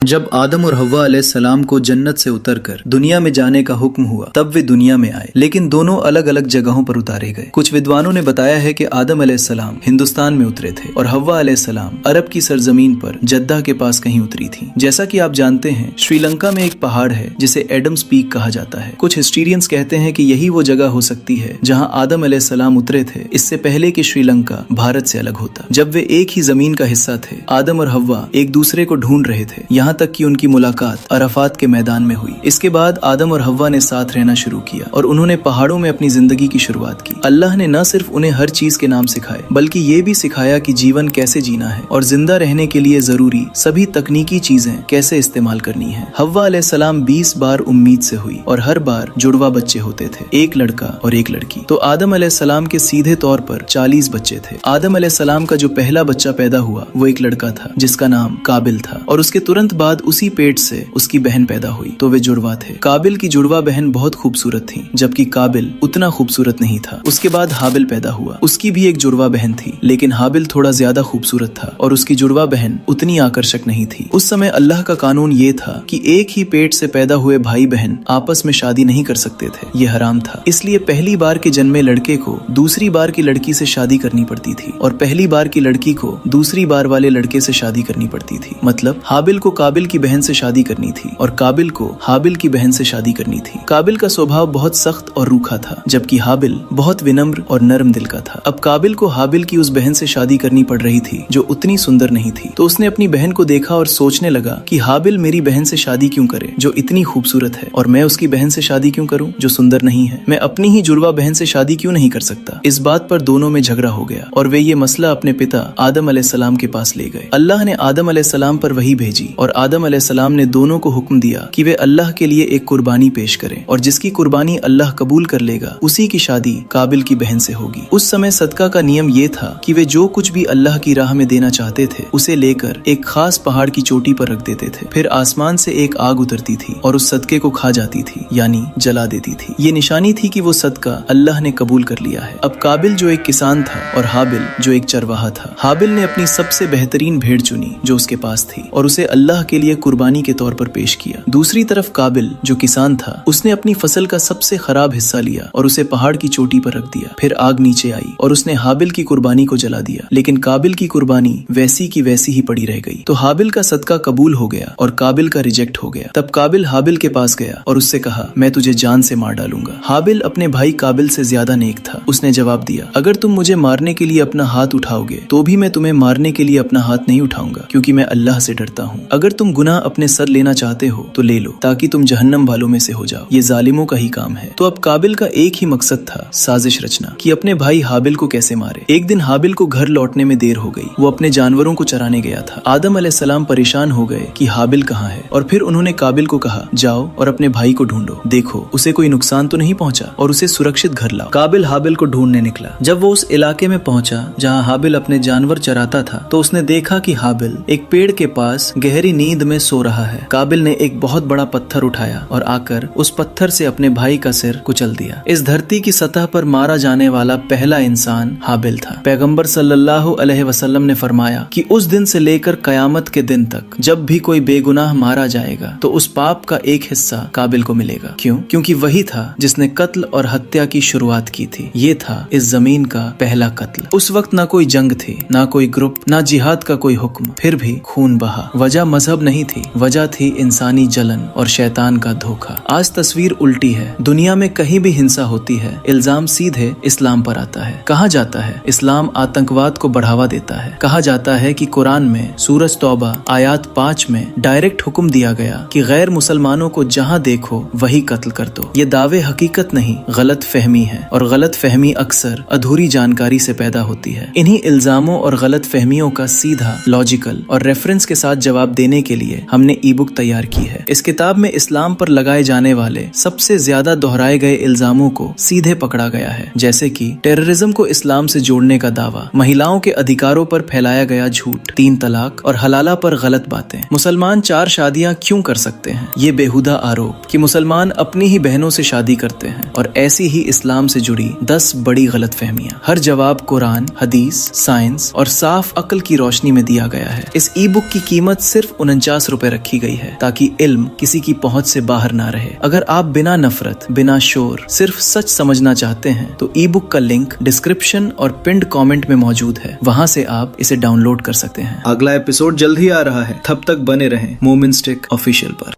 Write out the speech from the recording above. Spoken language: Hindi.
जब आदम और हव्वा अलैहिस्सलाम को जन्नत से उतरकर दुनिया में जाने का हुक्म हुआ तब वे दुनिया में आए, लेकिन दोनों अलग अलग जगहों पर उतारे गए। कुछ विद्वानों ने बताया है कि आदम अलैहिस्सलाम हिंदुस्तान में उतरे थे और हव्वा अलैहिस्सलाम अरब की सरजमीन पर जद्दा के पास कहीं उतरी थी। जैसा कि आप जानते हैं, श्रीलंका में एक पहाड़ है जिसे एडम्स पीक कहा जाता है। कुछ हिस्टोरियंस कहते हैं कि यही वो जगह हो सकती है जहाँ आदम अलैहिस्सलाम उतरे थे, इससे पहले कि श्रीलंका भारत से अलग होता। जब वे एक ही जमीन का हिस्सा थे, आदम और हव्वा एक दूसरे को ढूंढ रहे थे, यहाँ तक कि उनकी मुलाकात अराफात के मैदान में हुई। इसके बाद आदम और हव्वा ने साथ रहना शुरू किया और उन्होंने पहाड़ों में अपनी जिंदगी की शुरुआत की। अल्लाह ने न सिर्फ उन्हें हर चीज के नाम सिखाए, बल्कि ये भी सिखाया कि जीवन कैसे जीना है और जिंदा रहने के लिए जरूरी सभी तकनीकी चीजें कैसे इस्तेमाल करनी है। हव्वा अलैहिस्सलाम 20 बार उम्मीद से हुई और हर बार जुड़वा बच्चे होते थे, एक लड़का और एक लड़की। तो आदम अलैहिस्सलाम के सीधे तौर पर 40 बच्चे थे। आदम अलैहिस्सलाम का जो पहला बच्चा पैदा हुआ वो एक लड़का था जिसका नाम काबिल था, और उसके तुरंत बाद उसी पेट से उसकी बहन पैदा हुई। तो वे जुड़वा थे। काबिल की जुड़वा बहन बहुत खूबसूरत थी, जबकि काबिल उतना खूबसूरत नहीं था। उसके बाद हाबिल पैदा हुआ, उसकी भी एक जुड़वा बहन थी, लेकिन हाबिल थोड़ा ज्यादा खूबसूरत था और उसकी जुड़वा बहन उतनी आकर्षक नहीं थी। उस समय अल्लाह का कानून ये था कि एक ही पेट से पैदा हुए भाई बहन आपस में शादी नहीं कर सकते थे, ये हराम था। इसलिए पहली बार के जन्मे लड़के को दूसरी बार की लड़की से शादी करनी पड़ती थी और पहली बार की लड़की को दूसरी बार वाले लड़के से शादी करनी पड़ती थी। मतलब हाबिल को काबिल की बहन से शादी करनी थी और काबिल को हाबिल की बहन से शादी करनी थी। काबिल का स्वभाव बहुत सख्त और रूखा था, जबकि हाबिल बहुत विनम्र और नरम दिल का था। अब काबिल को हाबिल की उस बहन से शादी करनी पड़ रही थी जो उतनी सुंदर नहीं थी। तो उसने अपनी बहन को देखा और सोचने लगा कि हाबिल मेरी बहन से शादी क्यों करे जो इतनी खूबसूरत है, और मैं उसकी बहन से शादी क्यों करूं जो सुंदर नहीं है। मैं अपनी ही जुड़वा बहन से शादी क्यों नहीं कर सकता। इस बात पर दोनों में झगड़ा हो गया और वे ये मसला अपने पिता आदम अलैहिस्सलाम के पास ले गए। अल्लाह ने आदम अलैहिस्सलाम पर वही भेजी और आदम अलैहिस्सलाम ने दोनों को हुक्म दिया कि वे अल्लाह के लिए एक कुर्बानी पेश करें, और जिसकी कुर्बानी अल्लाह कबूल कर लेगा उसी की शादी काबिल की बहन से होगी। उस समय सदका का नियम ये था कि वे जो कुछ भी अल्लाह की राह में देना चाहते थे उसे लेकर एक खास पहाड़ की चोटी पर रख देते थे। फिर आसमान से एक आग उतरती थी और उस सदके को खा जाती थी, यानी जला देती थी। ये निशानी थी कि वो सदका अल्लाह ने कबूल कर लिया है। अब काबिल जो एक किसान था और हाबिल जो एक चरवाहा था। हाबिल ने अपनी सबसे बेहतरीन भेड़ चुनी जो उसके पास थी और उसे अल्लाह के लिए कुर्बानी के तौर पर पेश किया। दूसरी तरफ काबिल जो किसान था, उसने अपनी फसल का सबसे खराब हिस्सा लिया और उसे पहाड़ की चोटी पर रख दिया। फिर आग नीचे आई और उसने हाबिल की कुर्बानी को जला दिया, लेकिन काबिल की कुर्बानी वैसी की वैसी ही पड़ी रह गई। तो हाबिल का सदका कबूल हो गया और काबिल का रिजेक्ट हो गया। तब काबिल हाबिल के पास गया और उससे कहा, मैं तुझे जान से मार डालूंगा। हाबिल अपने भाई काबिल से ज्यादा नेक था। उसने जवाब दिया, अगर तुम मुझे मारने के लिए अपना हाथ उठाओगे तो भी मैं तुम्हें मारने के लिए अपना हाथ नहीं उठाऊंगा, क्योंकि मैं अल्लाह से डरता हूँ। अगर तुम गुनाह अपने सर लेना चाहते हो तो ले लो, ताकि तुम जहन्नम वालों में से हो जाओ। ये जालिमों का ही काम है। तो अब काबिल का एक ही मकसद था, साजिश रचना कि अपने भाई हाबिल को कैसे मारे। एक दिन हाबिल को घर लौटने में देर हो गई। वो अपने जानवरों को चराने गया था। आदम अलैहिस्सलाम परेशान हो गए कि हाबिल कहाँ है, और फिर उन्होंने काबिल को कहा, जाओ और अपने भाई को ढूंढो, देखो उसे कोई नुकसान तो नहीं पहुंचा और उसे सुरक्षित घर लाओ। काबिल हाबिल को ढूंढने निकला। जब वो उस इलाके में पहुंचा जहाँ हाबिल अपने जानवर चराता था, तो उसने देखा कि हाबिल एक पेड़ के पास गहरी नींद में सो रहा है। काबिल ने एक बहुत बड़ा पत्थर उठाया और आकर उस पत्थर से अपने भाई का सिर कुचल दिया। इस धरती की सतह पर मारा जाने वाला पहला इंसान हाबिल था। पैगंबर सल्लल्लाहु अलैहि वसल्लम ने फरमाया कि उस दिन से लेकर कयामत के दिन तक जब भी कोई बेगुनाह मारा जाएगा तो उस पाप का एक हिस्सा काबिल को मिलेगा। क्यों? क्योंकि वही था जिसने कत्ल और हत्या की शुरुआत की थी। ये था इस जमीन का पहला कत्ल। उस वक्त ना कोई जंग थी, ना कोई ग्रुप, ना जिहाद का कोई हुक्म, फिर भी खून बहा। वजह मजहब नहीं थी, वजह थी इंसानी जलन और शैतान का धोखा। आज तस्वीर उल्टी है। दुनिया में कहीं भी हिंसा होती है, इल्जाम सीधे इस्लाम पर आता है। कहा जाता है इस्लाम आतंकवाद को बढ़ावा देता है। कहा जाता है कि कुरान में सूरज तौबा आयत 5 में डायरेक्ट हुक्म दिया गया कि गैर मुसलमानों को जहां देखो वही कत्ल कर दो। ये दावे हकीकत नहीं, गलत फहमी है, और गलत फहमी अक्सर अधूरी जानकारी से पैदा होती है। इन्हीं इल्जामों और गलत फहमियों का सीधा, लॉजिकल और रेफरेंस के साथ जवाब देने के लिए हमने ई बुक तैयार की है। इस किताब में इस्लाम पर लगाए जाने वाले सबसे ज्यादा दोहराए गए इल्जामों को सीधे पकड़ा गया है, जैसे कि टेररिज्म को इस्लाम से जोड़ने का दावा, महिलाओं के अधिकारों पर फैलाया गया झूठ, 3 तलाक और हलाला पर गलत बातें, मुसलमान 4 शादियां क्यों कर सकते हैं, ये बेहुदा आरोप कि मुसलमान अपनी ही बहनों से शादी करते हैं, और ऐसी ही इस्लाम से जुड़ी 10 बड़ी गलत फहमियां। हर जवाब कुरान, हदीस, साइंस और साफ अक्ल की रोशनी में दिया गया है। इस ई बुक की कीमत सिर्फ 49 रुपए रखी गई है ताकि इल्म किसी की पहुंच से बाहर ना रहे। अगर आप बिना नफरत, बिना शोर, सिर्फ सच समझना चाहते हैं तो ई बुक का लिंक डिस्क्रिप्शन और पिंड कमेंट में मौजूद है, वहां से आप इसे डाउनलोड कर सकते हैं। अगला एपिसोड जल्द ही आ रहा है, तब तक बने रहें मोमिन स्टिक ऑफिशियल पर।